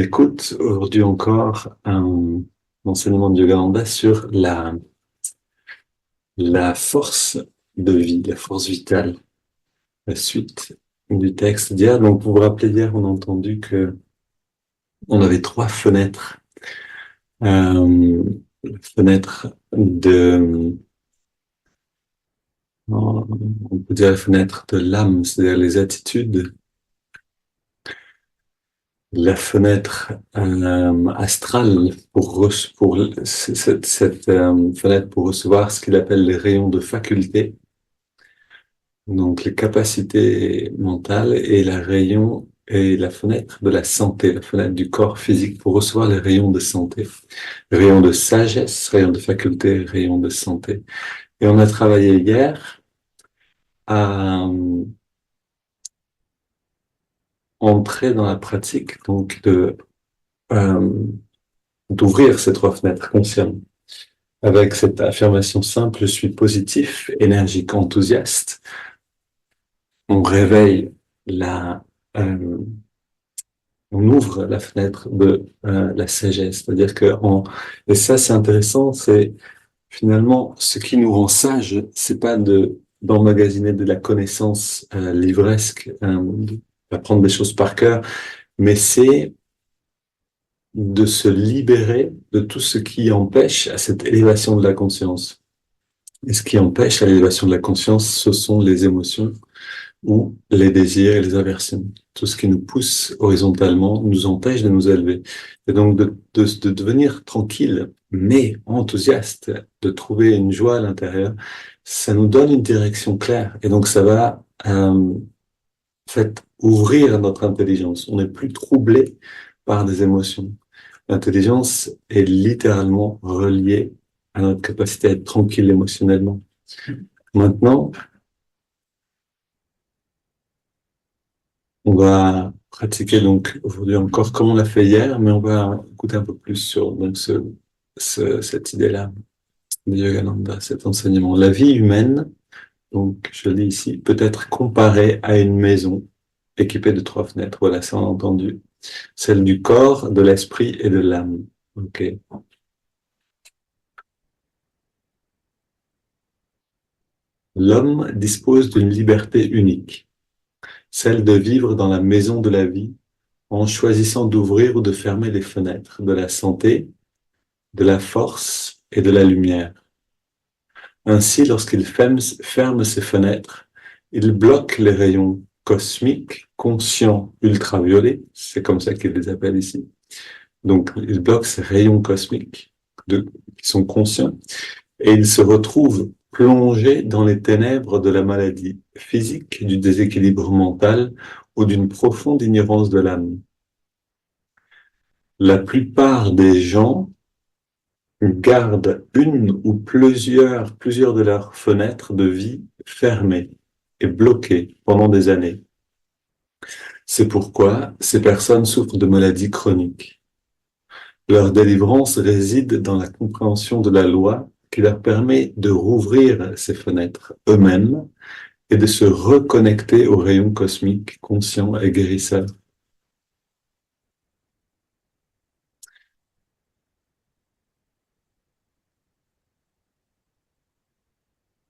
écoute, aujourd'hui encore, un enseignement de Yogananda sur la force de vie, la force vitale, la suite du texte d'hier. Donc, vous vous rappelez, hier, on a entendu que on avait trois fenêtres. La fenêtre on peut dire la fenêtre de l'âme, c'est-à-dire les attitudes. La fenêtre astrale pour cette fenêtre pour recevoir ce qu'il appelle les rayons de faculté, donc les capacités mentales, et la fenêtre de la santé, la fenêtre du corps physique pour recevoir les rayons de santé, rayons de sagesse, rayons de faculté, rayons de santé. Et on a travaillé hier à entrer dans la pratique donc euh, d'ouvrir ces trois fenêtres consciemment. Avec cette affirmation simple, je suis positif, énergique, enthousiaste, on réveille euh, on ouvre la fenêtre de la sagesse. C'est-à-dire et ça c'est intéressant, c'est finalement ce qui nous rend sages, c'est pas d'emmagasiner de la connaissance livresque, d'apprendre des choses par cœur, mais c'est de se libérer de tout ce qui empêche à cette élévation de la conscience. Et ce qui empêche à l'élévation de la conscience, ce sont les émotions ou les désirs et les aversions. Tout ce qui nous pousse horizontalement nous empêche de nous élever. Et donc de devenir tranquille, mais enthousiaste, de trouver une joie à l'intérieur, ça nous donne une direction claire. Et donc ça va en fait ouvrir notre intelligence. On n'est plus troublé par des émotions. L'intelligence est littéralement reliée à notre capacité à être tranquille émotionnellement. Maintenant, on va pratiquer donc aujourd'hui encore comme on l'a fait hier, mais on va écouter un peu plus sur donc cette idée-là de Yogananda, cet enseignement. La vie humaine, donc je lis ici, peut être comparée à une maison équipée de trois fenêtres. Voilà, ça on a entendu. Celle du corps, de l'esprit et de l'âme. Ok. L'homme dispose d'une liberté unique, celle de vivre dans la maison de la vie en choisissant d'ouvrir ou de fermer les fenêtres de la santé, de la force et de la lumière. Ainsi, lorsqu'il ferme ses fenêtres, il bloque les rayons cosmiques, conscients, ultraviolets, c'est comme ça qu'il les appelle ici. Donc, il bloque ces rayons cosmiques qui sont conscients et il se retrouve plongé dans les ténèbres de la maladie physique, du déséquilibre mental ou d'une profonde ignorance de l'âme. La plupart des gens gardent une ou plusieurs de leurs fenêtres de vie fermées et bloquées pendant des années. C'est pourquoi ces personnes souffrent de maladies chroniques. Leur délivrance réside dans la compréhension de la loi qui leur permet de rouvrir ces fenêtres eux-mêmes et de se reconnecter aux rayons cosmiques conscients et guérisseurs.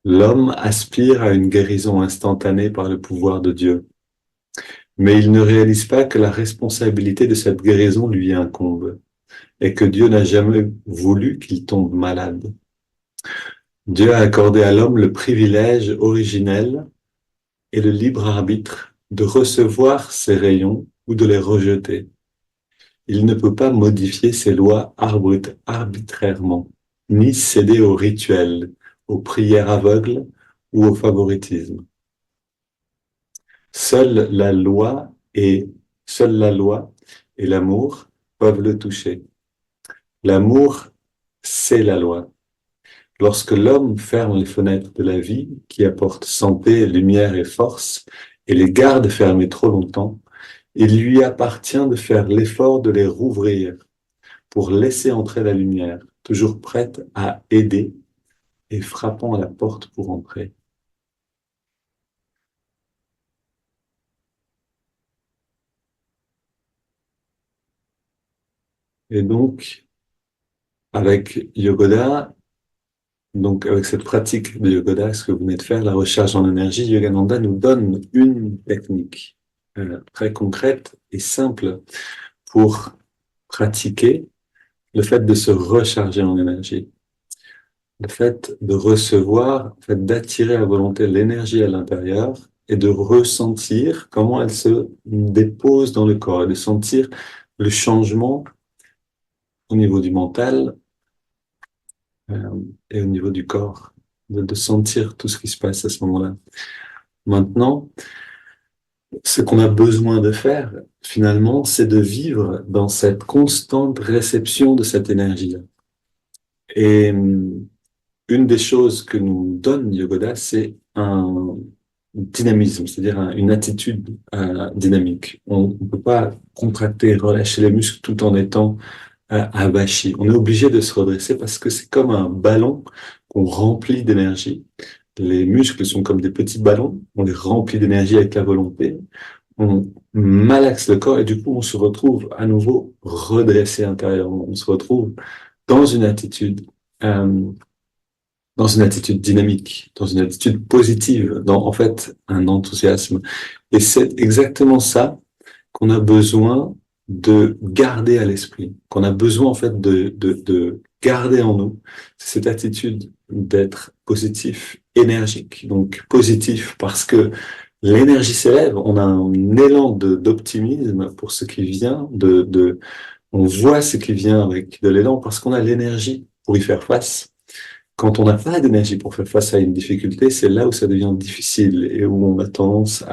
L'homme aspire à une guérison instantanée par le pouvoir de Dieu, mais il ne réalise pas que la responsabilité de cette guérison lui incombe et que Dieu n'a jamais voulu qu'il tombe malade. Dieu a accordé à l'homme le privilège originel et le libre arbitre de recevoir ces rayons ou de les rejeter. Il ne peut pas modifier ces lois arbitrairement, ni céder aux rituels, aux prières aveugles ou au favoritisme. Seule la loi et seule la loi et l'amour peuvent le toucher. L'amour, c'est la loi. Lorsque l'homme ferme les fenêtres de la vie, qui apportent santé, lumière et force, et les garde fermées trop longtemps, il lui appartient de faire l'effort de les rouvrir pour laisser entrer la lumière, toujours prête à aider et frappant à la porte pour entrer. Et donc, avec Yogoda, donc avec cette pratique de Yogoda, ce que vous venez de faire, la recharge en énergie, Yogananda nous donne une technique très concrète et simple pour pratiquer le fait de se recharger en énergie, le fait de recevoir, le fait d'attirer à volonté l'énergie à l'intérieur et de ressentir comment elle se dépose dans le corps et de sentir le changement au niveau du mental et au niveau du corps, de sentir tout ce qui se passe à ce moment-là. Maintenant, ce qu'on a besoin de faire, finalement, c'est de vivre dans cette constante réception de cette énergie-là. Et une des choses que nous donne Yogoda, c'est un dynamisme, c'est-à-dire une attitude dynamique. On ne peut pas contracter, relâcher les muscles tout en étant avachi. On est obligé de se redresser parce que c'est comme un ballon qu'on remplit d'énergie. Les muscles sont comme des petits ballons, on les remplit d'énergie avec la volonté, on malaxe le corps et du coup on se retrouve à nouveau redressé intérieurement. On se retrouve dans une attitude euh, dans une attitude dynamique, dans une attitude positive, dans en fait un enthousiasme. Et c'est exactement ça qu'on a besoin de garder à l'esprit, qu'on a besoin en fait de garder en nous, c'est cette attitude d'être positif, énergique. Donc positif parce que l'énergie s'élève, on a un élan d'optimisme pour ce qui vient, on voit ce qui vient avec de l'élan parce qu'on a l'énergie pour y faire face. Quand on n'a pas d'énergie pour faire face à une difficulté, c'est là où ça devient difficile et où on a tendance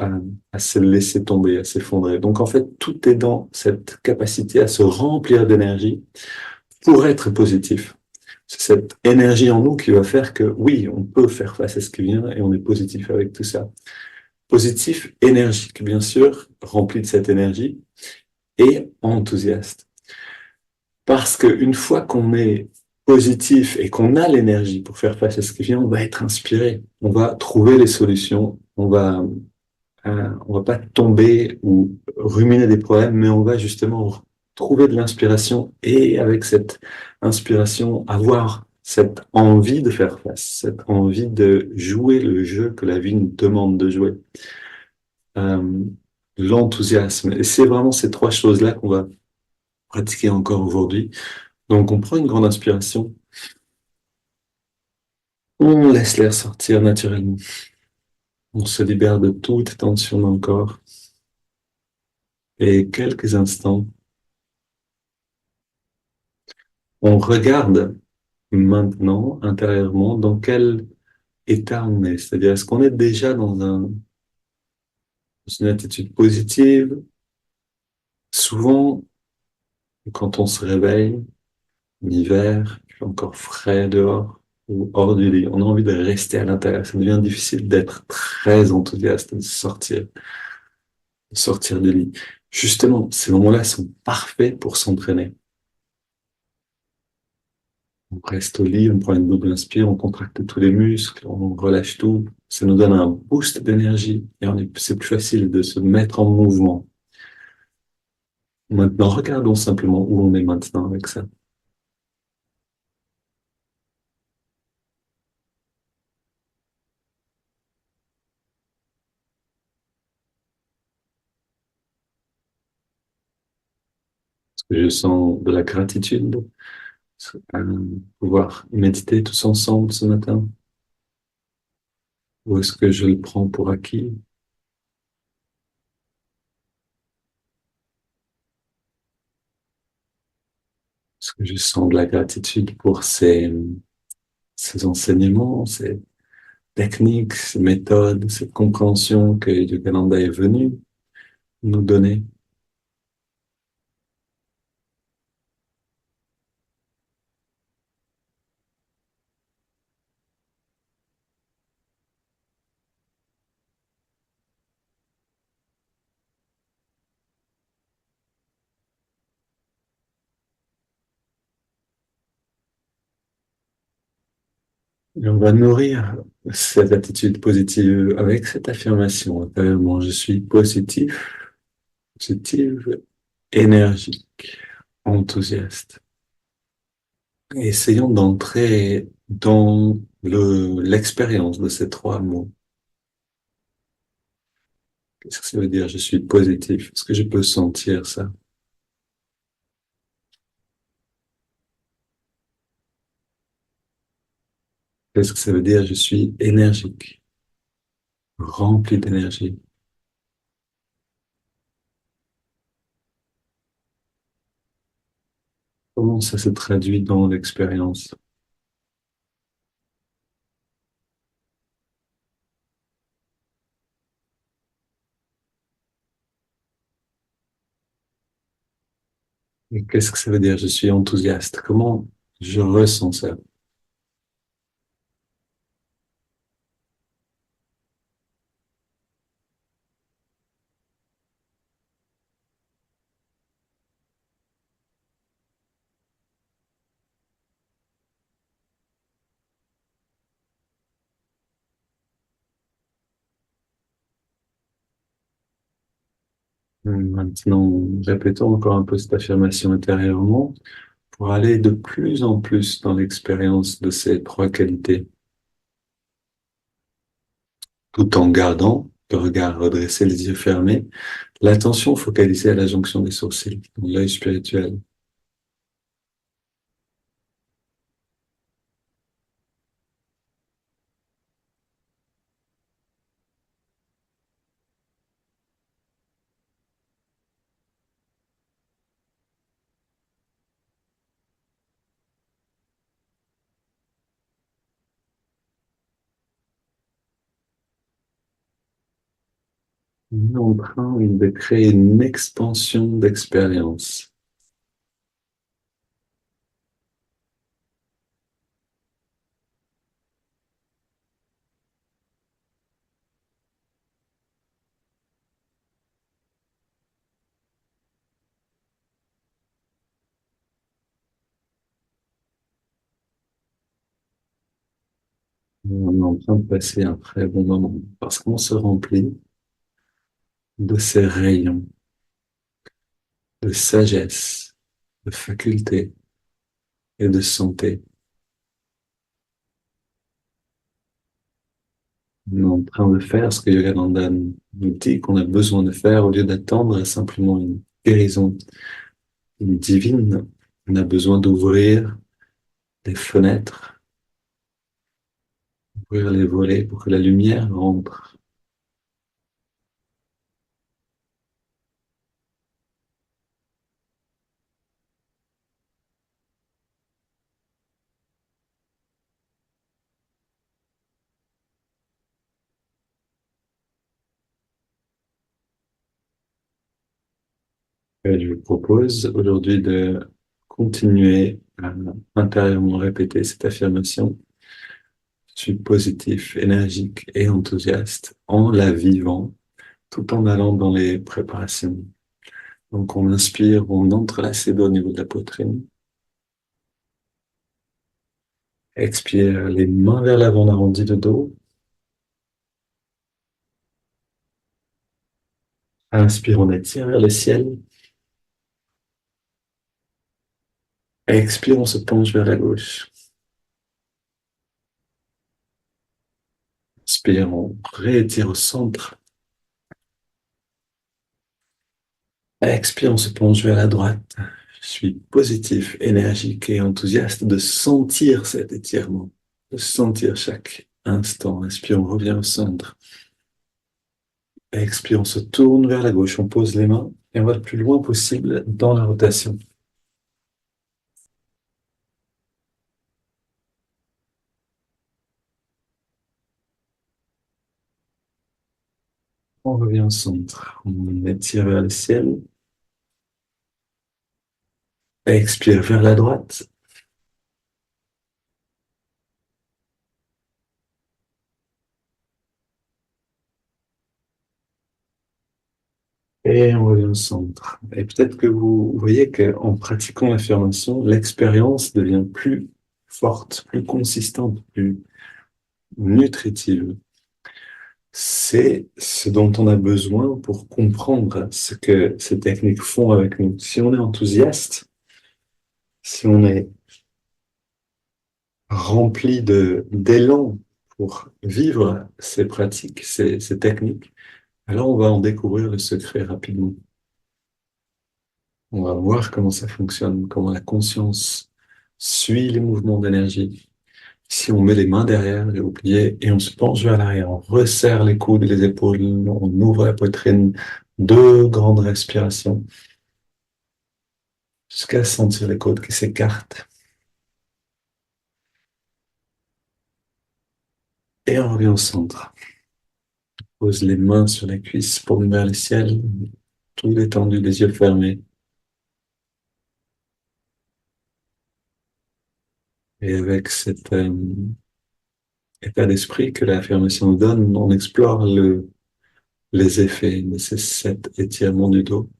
à se laisser tomber, à s'effondrer. Donc en fait, tout est dans cette capacité à se remplir d'énergie pour être positif. C'est cette énergie en nous qui va faire que oui, on peut faire face à ce qui vient et on est positif avec tout ça. Positif, énergique, bien sûr, rempli de cette énergie et enthousiaste. Parce qu'une fois qu'on est positif et qu'on a l'énergie pour faire face à ce qui vient, on va être inspiré, on va trouver les solutions, on va pas tomber ou ruminer des problèmes, mais on va justement trouver de l'inspiration et avec cette inspiration, avoir cette envie de faire face, cette envie de jouer le jeu que la vie nous demande de jouer. Euh, L'enthousiasme. Et c'est vraiment ces trois choses-là qu'on va pratiquer encore aujourd'hui. Donc, on prend une grande inspiration, on laisse l'air sortir naturellement, on se libère de toute tension dans le corps et quelques instants, on regarde maintenant intérieurement dans quel état on est. C'est-à-dire, est-ce qu'on est déjà dans une attitude positive? Souvent, quand on se réveille, l'hiver, il fait encore frais dehors ou hors du lit, on a envie de rester à l'intérieur. Ça devient difficile d'être très enthousiaste, de sortir du lit. Justement, ces moments-là sont parfaits pour s'entraîner. On reste au lit, on prend une double inspire, on contracte tous les muscles, on relâche tout. Ça nous donne un boost d'énergie et c'est plus facile de se mettre en mouvement. Maintenant, regardons simplement où on est maintenant avec ça. Est-ce que je sens de la gratitude à pouvoir méditer tous ensemble ce matin? Ou est-ce que je le prends pour acquis? Est-ce que je sens de la gratitude pour ces enseignements, ces techniques, ces méthodes, cette compréhension que Yogananda est venu nous donner? Et on va nourrir cette attitude positive avec cette affirmation intérieurement. Je suis positif, positive, énergique. enthousiaste. Essayons d'entrer dans l'expérience de ces trois mots. Qu'est-ce que ça veut dire? Je suis positif. Est-ce que je peux sentir ça? Qu'est-ce que ça veut dire? Je suis énergique, rempli d'énergie. Comment ça se traduit dans l'expérience? Et qu'est-ce que ça veut dire? Je suis enthousiaste. Comment je ressens ça? Maintenant, répétons encore un peu cette affirmation intérieurement pour aller de plus en plus dans l'expérience de ces trois qualités, tout en gardant le regard redressé, les yeux fermés, l'attention focalisée à la jonction des sourcils, dans l'œil spirituel. On est en train de créer une expansion d'expérience. On est en train de passer un très bon moment parce qu'on se remplit de ces rayons de sagesse, de faculté et de santé. On est en train de faire ce que Yogananda nous dit qu'on a besoin de faire au lieu d'attendre simplement une guérison divine. On a besoin d'ouvrir les fenêtres, ouvrir les volets pour que la lumière rentre. Et je vous propose aujourd'hui de continuer à intérieurement répéter cette affirmation. Je suis positif, énergique et enthousiaste en la vivant tout en allant dans les préparations. Donc on inspire, on entrelace les doigts au niveau de la poitrine. Expire les mains vers l'avant, on arrondit le dos. Inspire, on étire vers le ciel. Expire, on se penche vers la gauche. Inspire, on réétire au centre. Expire, on se penche vers la droite. Je suis positif, énergique et enthousiaste de sentir cet étirement, de sentir chaque instant. Inspire, on revient au centre. Expire, on se tourne vers la gauche, on pose les mains et on va le plus loin possible dans la rotation. On revient au centre. On étire vers le ciel. Expire vers la droite. Et on revient au centre. Et peut-être que vous voyez qu'en pratiquant l'affirmation, l'expérience devient plus forte, plus consistante, plus nutritive. C'est ce dont on a besoin pour comprendre ce que ces techniques font avec nous. Si on est enthousiaste, Si on est rempli d'élan pour vivre ces pratiques, ces techniques, alors on va en découvrir le secret rapidement. On va voir comment ça fonctionne, comment la conscience suit les mouvements d'énergie. Si on met les mains derrière les pliés et on se penche vers l'arrière, on resserre les coudes, les épaules, on ouvre la poitrine, deux grandes respirations jusqu'à sentir les côtes qui s'écartent. Et on revient au centre. Pose les mains sur les cuisses, paume vers le ciel, tout détendu, les yeux fermés. Et avec cet état d'esprit que l'affirmation nous donne, on explore les effets de ces 7 étirements du dos.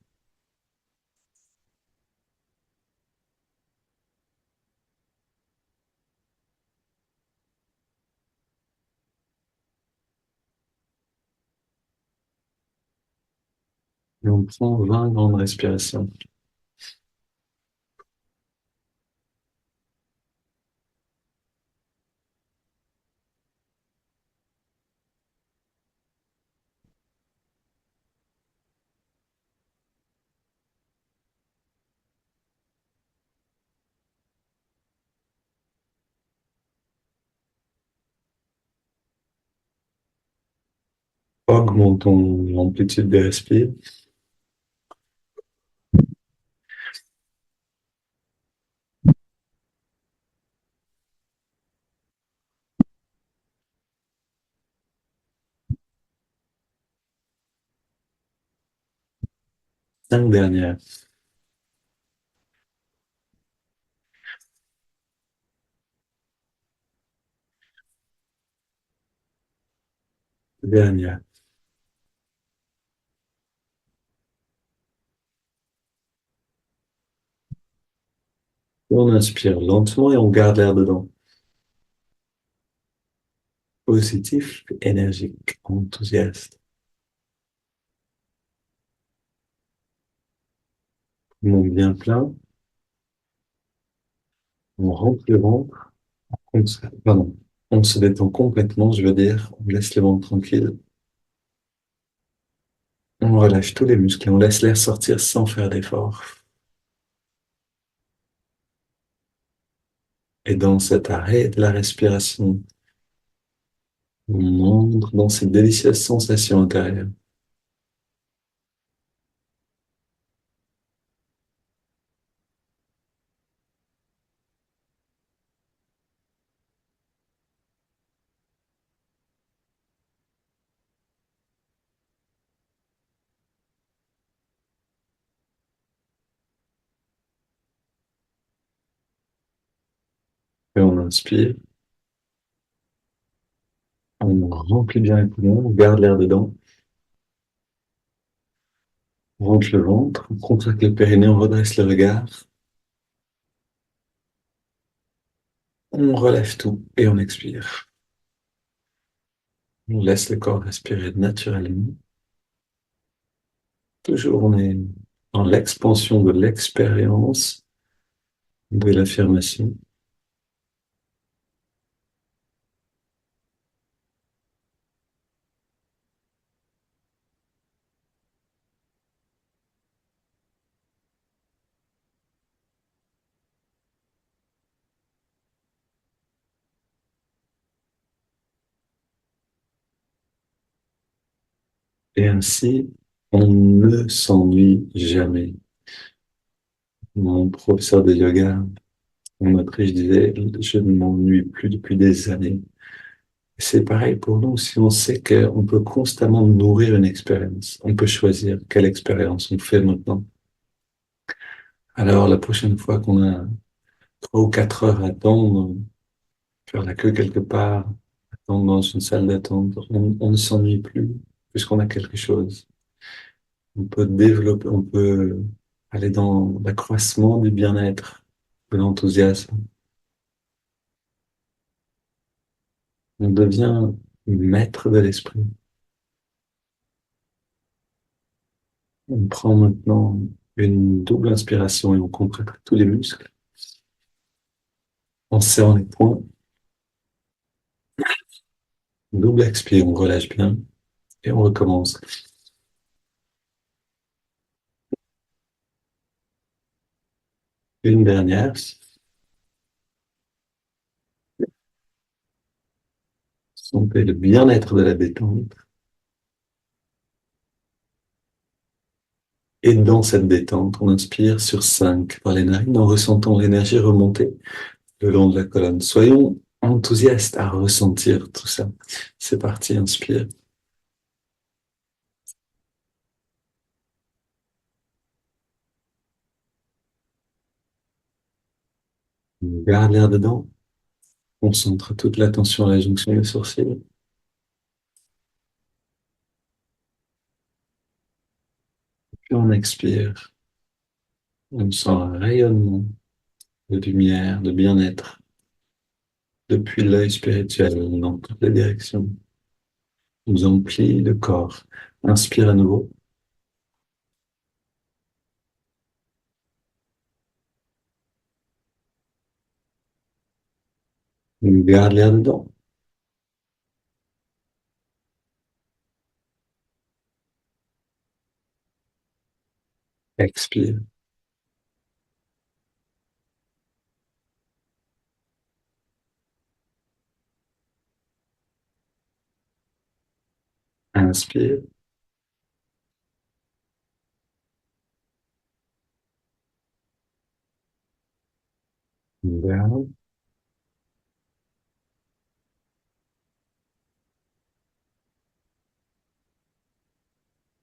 Et on prend 20 grandes respirations. Augmentons l'amplitude des respires. Cinq dernières. Dernière. On inspire lentement et on garde l'air dedans. Positif, énergique, enthousiaste. Poumon bien plein. On rentre le ventre. Pardon. On se détend complètement, je veux dire. On laisse le ventre tranquille. On relâche tous les muscles et on laisse l'air sortir sans faire d'effort. Et dans cet arrêt de la respiration, on entre dans ces délicieuses sensations intérieures. Et on inspire, on remplit bien les poumons, on garde l'air dedans, on rentre le ventre, on contracte le périnée, on redresse le regard, on relève tout et on expire. On laisse le corps respirer naturellement. Toujours on est dans l'expansion de l'expérience, de l'affirmation. Et ainsi, on ne s'ennuie jamais. Mon professeur de yoga, en Autriche, disait, je ne m'ennuie plus depuis des années. C'est pareil pour nous, si on sait qu'on peut constamment nourrir une expérience, on peut choisir quelle expérience on fait maintenant. Alors, la prochaine fois qu'on a 3 ou 4 heures à attendre, faire la queue quelque part, attendre dans une salle d'attente, on ne s'ennuie plus, puisqu'on a quelque chose. On peut développer, on peut aller dans l'accroissement du bien-être, de l'enthousiasme. On devient maître de l'esprit. On prend maintenant une double inspiration et on contracte tous les muscles. En serrant les poings, double expire, on relâche bien et on recommence. Une dernière, sentez le bien-être de la détente. Et dans cette détente, on inspire sur 5 par les narines en ressentant l'énergie remonter le long de la colonne. Soyons enthousiastes à ressentir tout ça. C'est parti, inspire. Garde l'air dedans. Concentre toute l'attention à la jonction des sourcils. Puis on expire. On sent un rayonnement de lumière, de bien-être depuis l'œil spirituel dans toutes les directions. Nous emplit le corps. Inspire à nouveau. Garde l'air dedans. Expire. Inspire. Garde.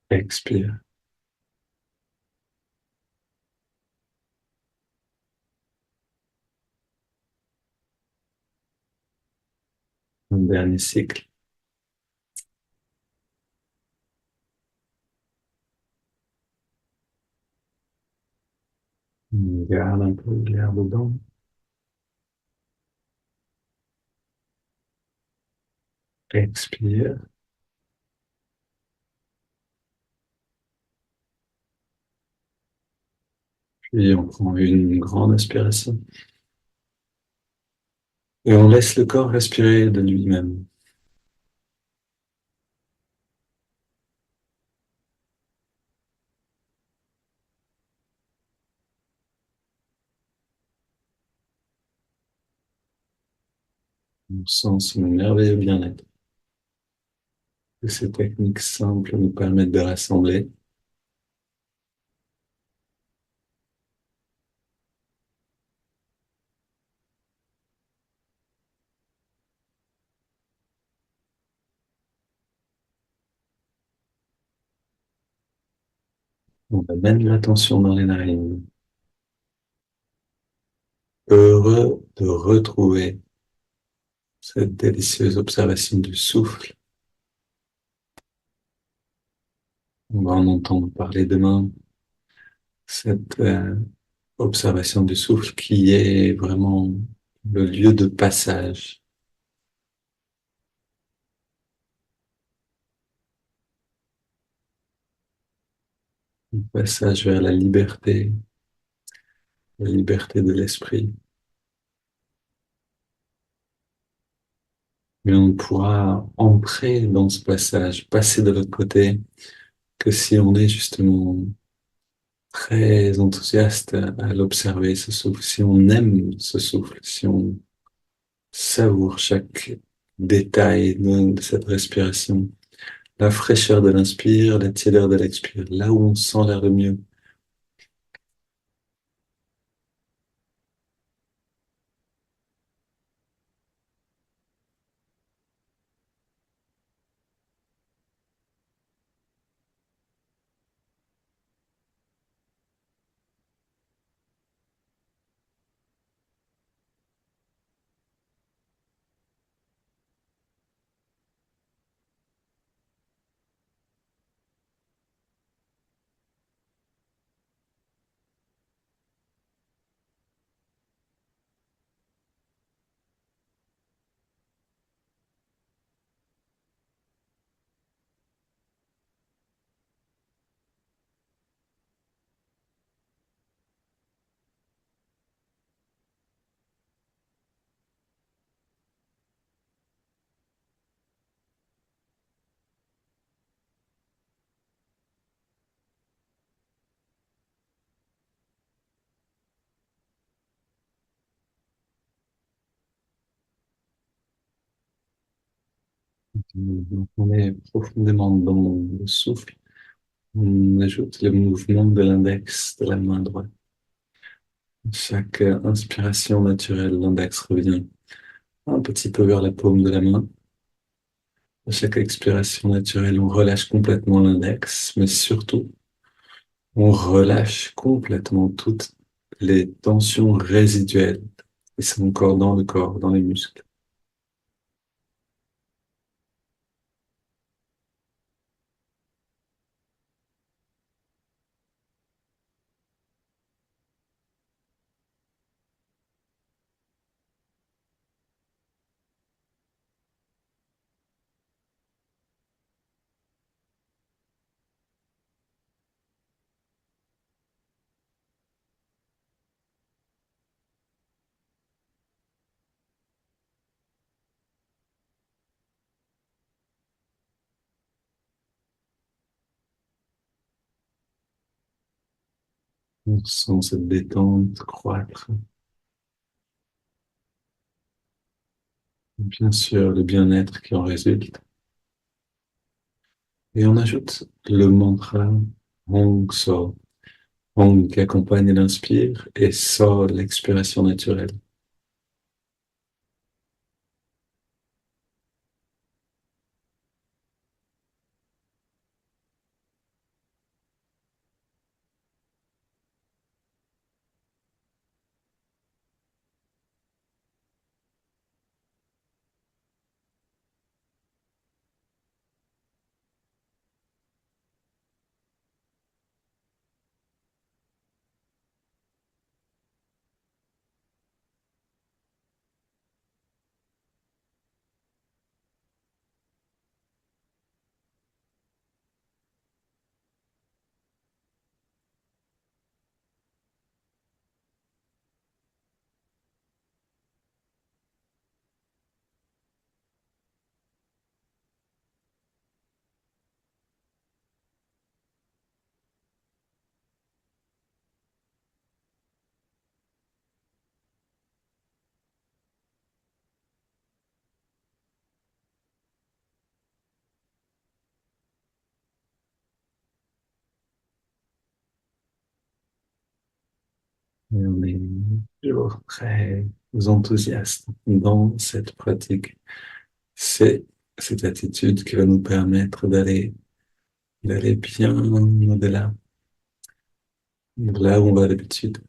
Expire. Un dernier cycle. Garde un peu l'air dedans. Expire. Puis on prend une grande inspiration. Et on laisse le corps respirer de lui-même. On sent ce merveilleux bien-être que ces techniques simples nous permettent de rassembler. On amène l'attention dans les narines. Heureux de retrouver cette délicieuse observation du souffle. On va en entendre parler demain. Cette observation du souffle qui est vraiment le lieu de passage. Un passage vers la liberté de l'esprit. Mais on ne pourra entrer dans ce passage, passer de l'autre côté, que si on est justement très enthousiaste à l'observer, ce souffle, si on aime ce souffle, si on savoure chaque détail de cette respiration, la fraîcheur de l'inspire, la tiédeur de l'expire, là où on sent l'air le mieux. Donc, on est profondément dans le souffle. On ajoute le mouvement de l'index de la main droite. Chaque inspiration naturelle, l'index revient un petit peu vers la paume de la main. À chaque expiration naturelle, on relâche complètement l'index, mais surtout, on relâche complètement toutes les tensions résiduelles qui sont encore dans le corps, dans les muscles. On sent cette détente croître. Bien sûr, le bien-être qui en résulte. Et on ajoute le mantra Hong So. Hong qui accompagne l'inspire et So l'expiration naturelle. Et on est toujours très enthousiaste dans cette pratique. C'est cette attitude qui va nous permettre d'aller bien au-delà, là où on va d'habitude.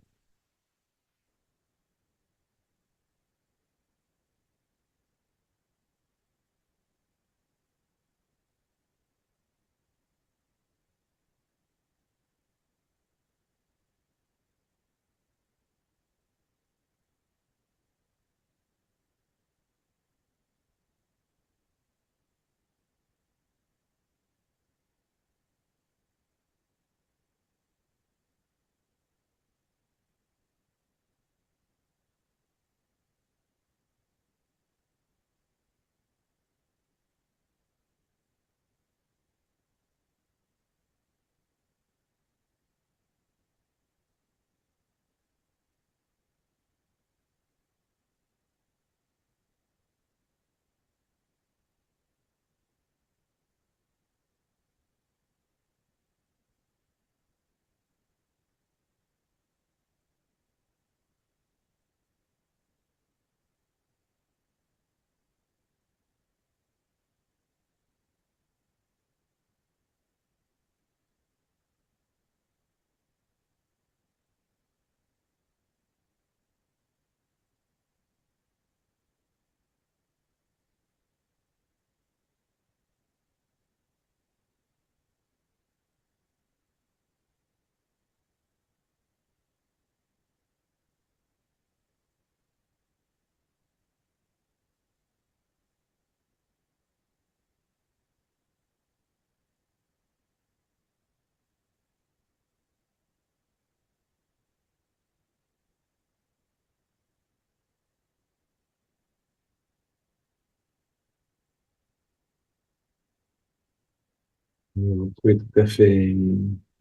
Vous pouvez tout à fait,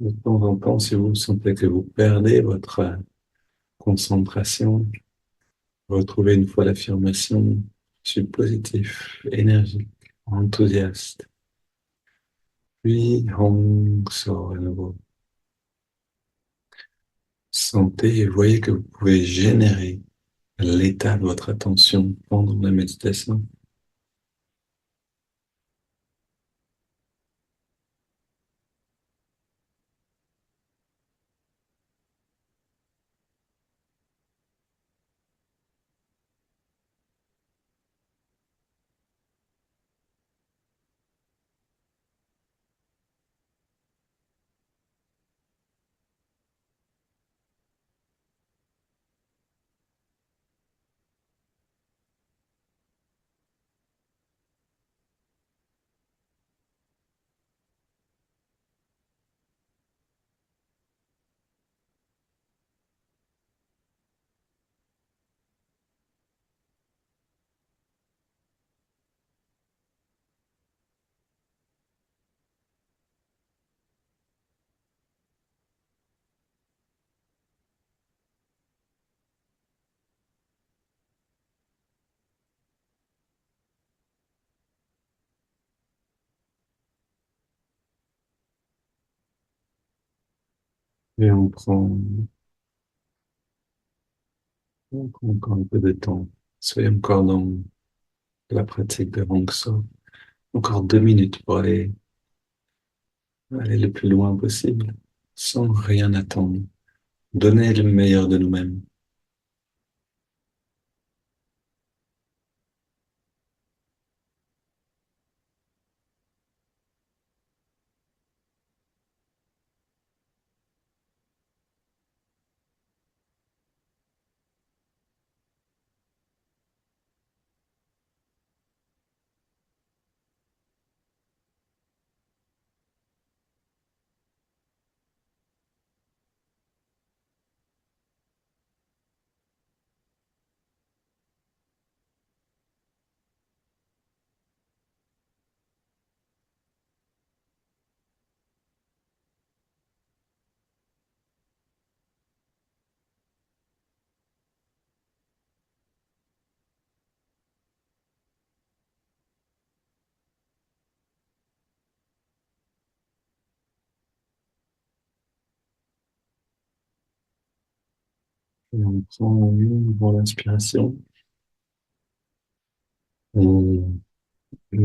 de temps en temps, si vous sentez que vous perdez votre concentration, retrouvez une fois l'affirmation, je suis positif, énergie. enthousiaste. Puis on sort à nouveau. Sentez et voyez que vous pouvez générer l'état de votre attention pendant la méditation. Et on prend encore un peu de temps. Soyez encore dans la pratique de Hongsa. Encore 2 minutes pour aller le plus loin possible, sans rien attendre. Donner le meilleur de nous-mêmes. Et on prend une bonne inspiration. On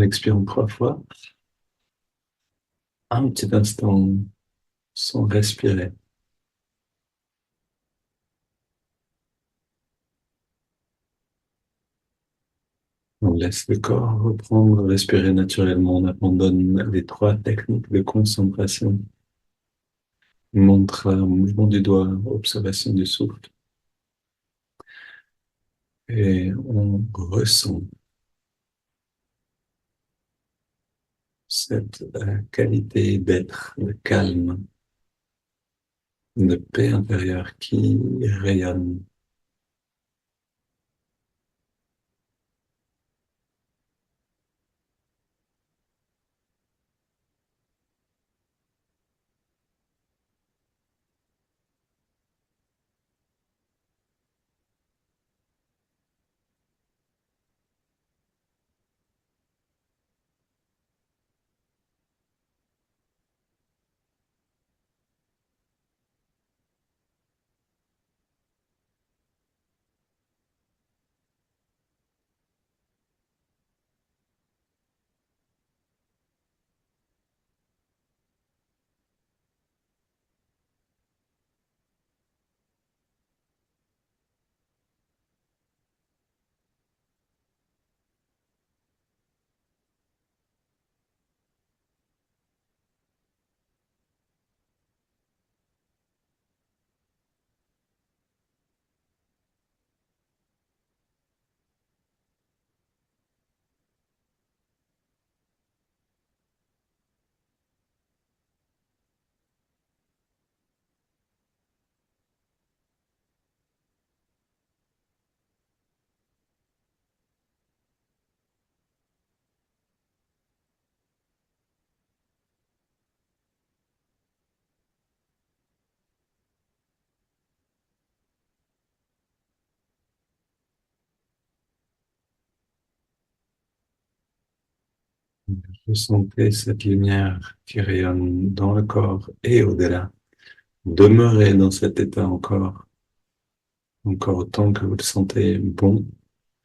expire 3 fois. Un petit instant sans respirer. On laisse le corps reprendre, respirer naturellement. On abandonne les 3 techniques de concentration. Mantra, mouvement du doigt, observation du souffle. Et on ressent cette qualité d'être, de calme, de paix intérieure qui rayonne. Ressentez cette lumière qui rayonne dans le corps et au-delà. Demeurez dans cet état encore autant que vous le sentez bon.